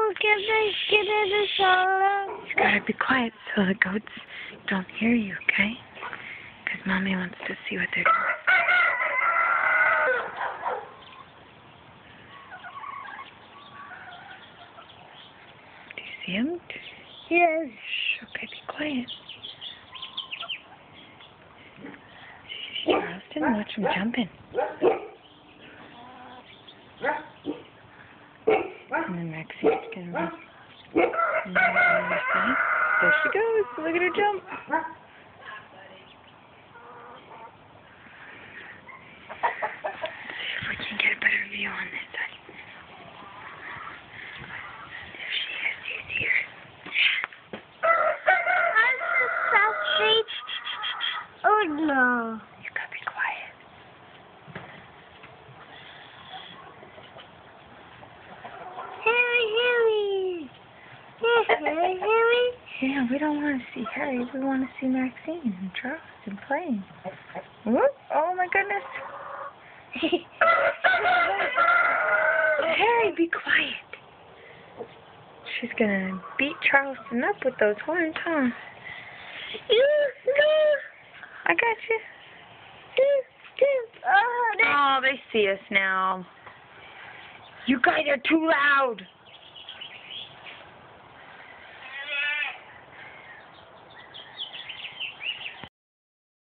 look at this. Get it all. You gotta be quiet so the goats don't hear you, okay? Because Mommy wants to see what they're doing. Do you see them? Yes. Shh, okay, be quiet. Charleston, watch him jumping. And then Maxine's gonna run. And then on the other side. There she goes. Look at her jump. Let's see if we can get a better view on this side. There she is. Do you see her? Oh no. You gotta be quiet. Harry. Harry. Yeah, we don't want to see Harry. We want to see Maxine and Charleston playing. Whoop. Oh my goodness. Harry, be quiet. She's gonna beat Charleston up with those horns, huh? I got you. Oh, they see us now. You guys are too loud.